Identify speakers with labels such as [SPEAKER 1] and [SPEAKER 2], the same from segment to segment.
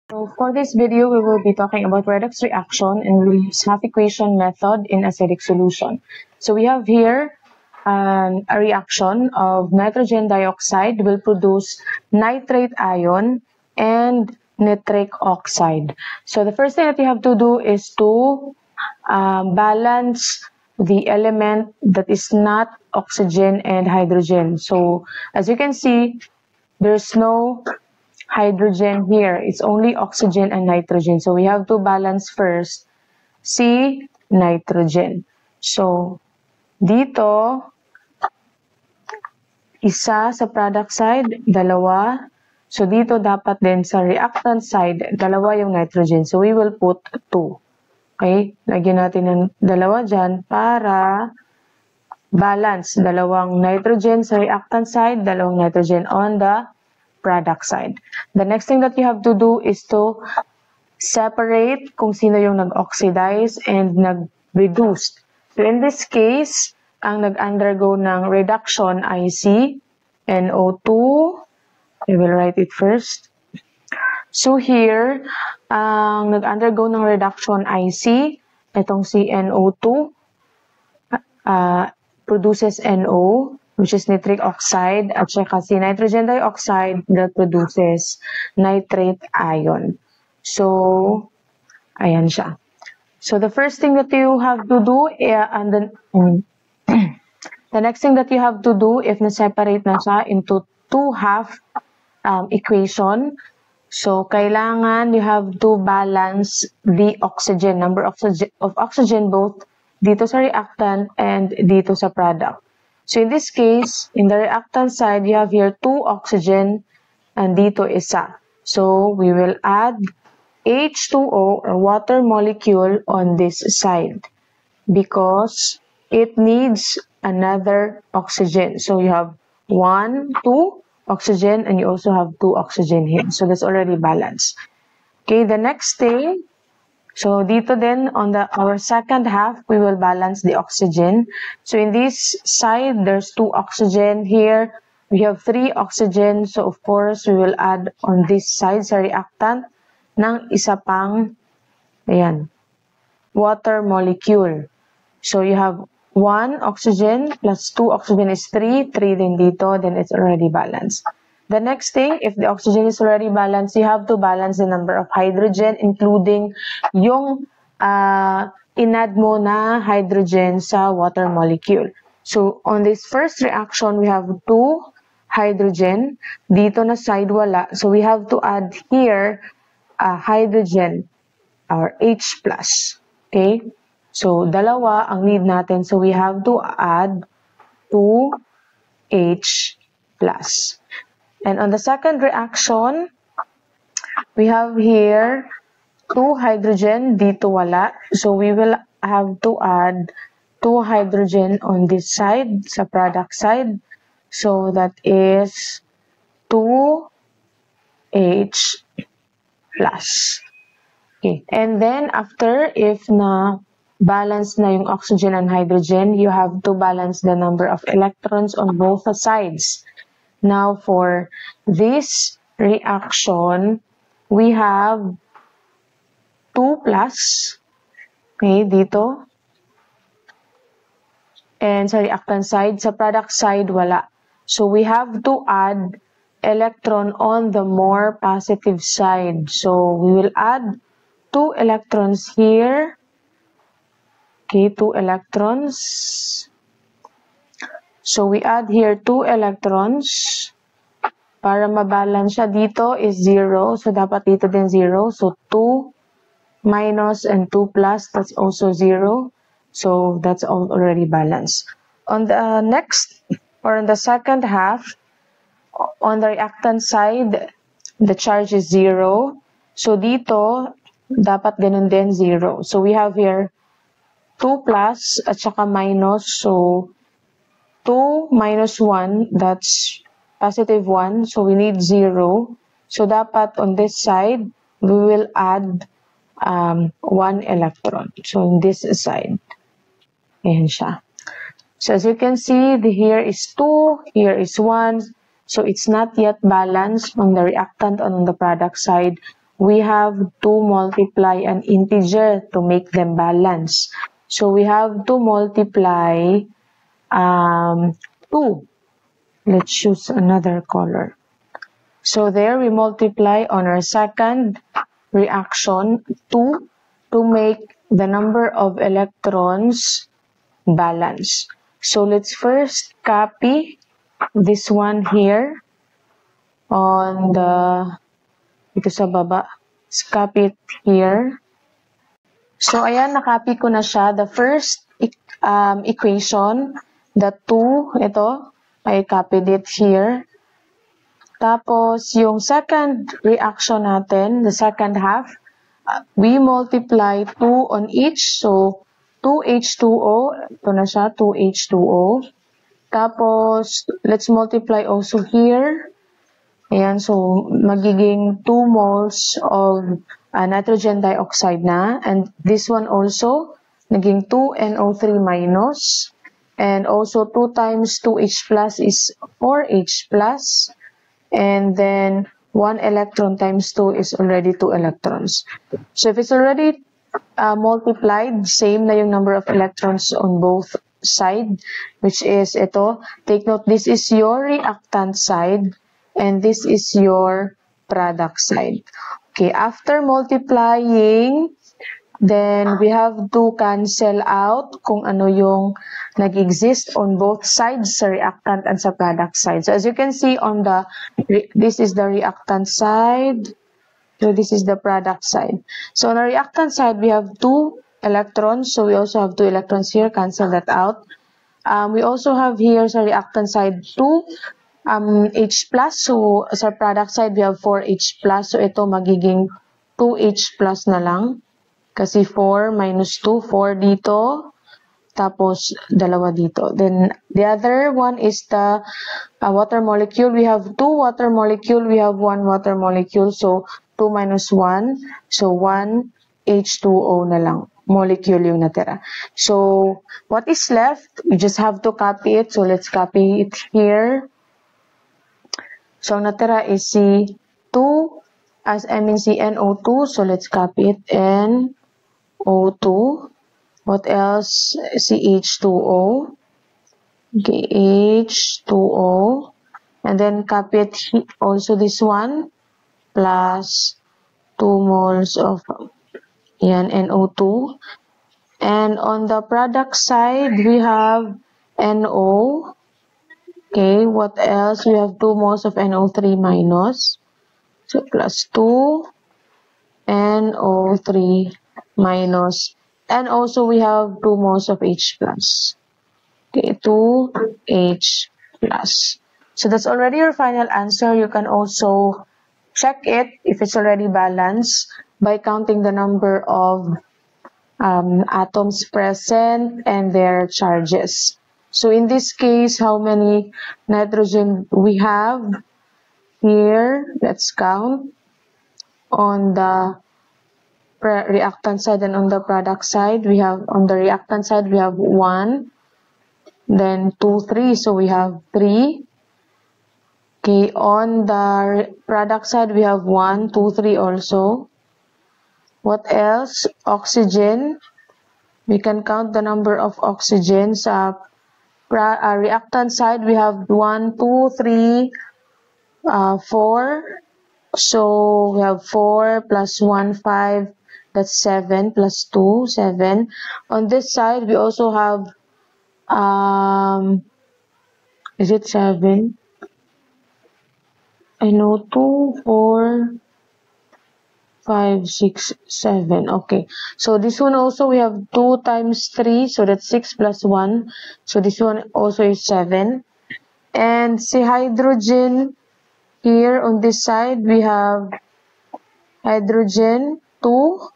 [SPEAKER 1] So for this video, we will be talking about redox reaction and we'll use half equation method in acidic solution. So we have here a reaction of nitrogen dioxide will produce nitrate ion and nitric oxide. So the first thing that you have to do is to balance the element that is not oxygen and hydrogen. So as you can see, there's no hydrogen here. It's only oxygen and nitrogen. So we have to balance first C, nitrogen. So dito, isa sa product side, dalawa. So dito dapat din sa reactant side, dalawa yung nitrogen. So we will put 2. Okay? Lagyan natin ng dalawa dyan para balance. Dalawang nitrogen sa reactant side, dalawang nitrogen on the product side. The next thing that you have to do is to separate kung sino yung nag-oxidize and nag-reduce. So in this case, ang nag-undergo ng reduction ay C, NO2. We will write it first. So here, ang nag-undergo ng reduction ay C. Itong si NO2 produces NO, which is nitric oxide, at saka si nitrogen dioxide that produces nitrate ion. So, ayan siya. So, the first thing that you have to do, the next thing that you have to do, if na-separate na siya into two half equation, so kailangan you have to balance the oxygen, number of oxygen both dito sa reactant and dito sa product. So in this case, in the reactant side, you have here 2 oxygen and dito isa. So we will add H2O or water molecule on this side because it needs another oxygen. So you have 1, 2 oxygen and you also have 2 oxygen here. So that's already balanced. Okay, the next thing, so dito din on our second half, we will balance the oxygen. So in this side, there's 2 oxygen. Here, we have 3 oxygen. So of course, we will add on this side sa reactant ng isa pang, ayan, water molecule. So you have 1 oxygen plus 2 oxygen is 3. 3 din dito, then it's already balanced. The next thing, if the oxygen is already balanced, you have to balance the number of hydrogen, including yung inad mo na hydrogen sa water molecule. So, on this first reaction, we have 2 hydrogen. Dito na side wala. So, we have to add here hydrogen, or H+. Okay? So, dalawa ang need natin. So, we have to add 2H+. And on the second reaction, we have here 2 hydrogen, dito wala. So we will have to add 2 hydrogen on this side, sa product side. So that is 2H+. Okay. And then after, if na balance na yung oxygen and hydrogen, you have to balance the number of electrons on both sides. Now, for this reaction, we have 2+, okay, dito. And sa reactant side, sa product side, wala. So, we have to add electron on the more positive side. So, we will add 2 electrons here. Okay, 2 electrons. So, we add here 2 electrons. Para mabalance siya, dito is 0. So, dapat dito din 0. So, 2 minus and 2 plus, that's also 0. So, that's already balanced. On the next, or on the second half, on the reactant side, the charge is 0. So, dito, dapat ganun din 0. So, we have here 2 plus at saka minus. So, 2 minus 1, that's positive 1. So, we need 0. So, dapat on this side, we will add 1 electron. So, on this side. Ayan siya. So, as you can see, here is 2, here is 1. So, it's not yet balanced on the reactant and on the product side. we have to multiply an integer to make them balance. So we have to multiply 2. Let's choose another color. So there we multiply on our second reaction 2 to make the number of electrons balance. So let's first copy this one here on ito sa baba. Let's copy it here. So ayan, nakopy ko na siya. The first equation, the 2, ito, I copied it here. Tapos, yung second reaction natin, the second half, we multiply 2 on each. So, 2H2O, ito na siya, 2H2O. Tapos, let's multiply also here. Ayan, so, magiging 2 moles of nitrogen dioxide na. And this one also, naging 2NO3 minus. And also 2 times 2H plus is 4H plus. And then 1 electron times 2 is already 2 electrons. So if it's already multiplied, same na yung number of electrons on both sides, which is ito. Take note, this is your reactant side and this is your product side. Okay, after multiplying, then we have to cancel out kung ano yung nag-exist on both sides sa reactant and sa product side. So as you can see on this is the reactant side, so this is the product side. So on the reactant side, we have 2 electrons, so we also have 2 electrons here, cancel that out. We also have here sa reactant side 2 H plus, so sa product side, we have 4H plus, so ito magiging 2H plus na lang. Kasi 4 minus 2, 4 dito, tapos 2 dito. Then, the other one is the water molecule. We have 2 water molecule, we have 1 water molecule, so 2 minus 1, so 1 H2O na lang. Molecule yung natira. So, what is left? We just have to copy it. So, let's copy it here. So, ang natira is C2, CnO2. So, let's copy it. O2. What else? CH2O. Okay, H2O. And then copy it also this one. Plus 2 moles of NO2. And on the product side, we have NO. Okay, what else? We have 2 moles of NO3 minus. So, plus 2 NO3 minus, and also we have 2 moles of H plus. Okay, 2H plus. So that's already your final answer. You can also check it if it's already balanced by counting the number of atoms present and their charges. So in this case, how many nitrogen we have here? Let's count on the reactant side and on the product side. We have on the reactant side we have 1, then 2, 3, so we have 3. Okay, on the product side we have 1, 2, 3 also. What else? Oxygen. We can count the number of oxygens. Reactant side we have 1, 2, 3, 4. So we have 4 plus 1, 5. That's 7 plus 2, 7. On this side, we also have, is it 7? I know 2, 4, 5, 6, 7. Okay. So this one also, we have 2 times 3. So that's 6 plus 1. So this one also is 7. And say hydrogen, here on this side, we have hydrogen 2.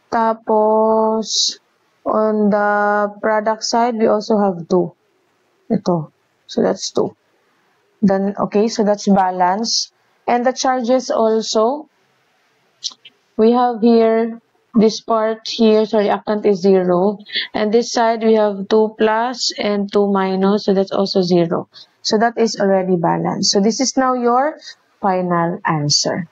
[SPEAKER 1] Tapos, on the product side, we also have 2. Ito. So, that's 2. Then, okay, so that's balance. And the charges also, we have here, this part here, so reactant is 0. And this side, we have 2 plus and 2 minus, so that's also 0. So, that is already balanced. So, this is now your final answer.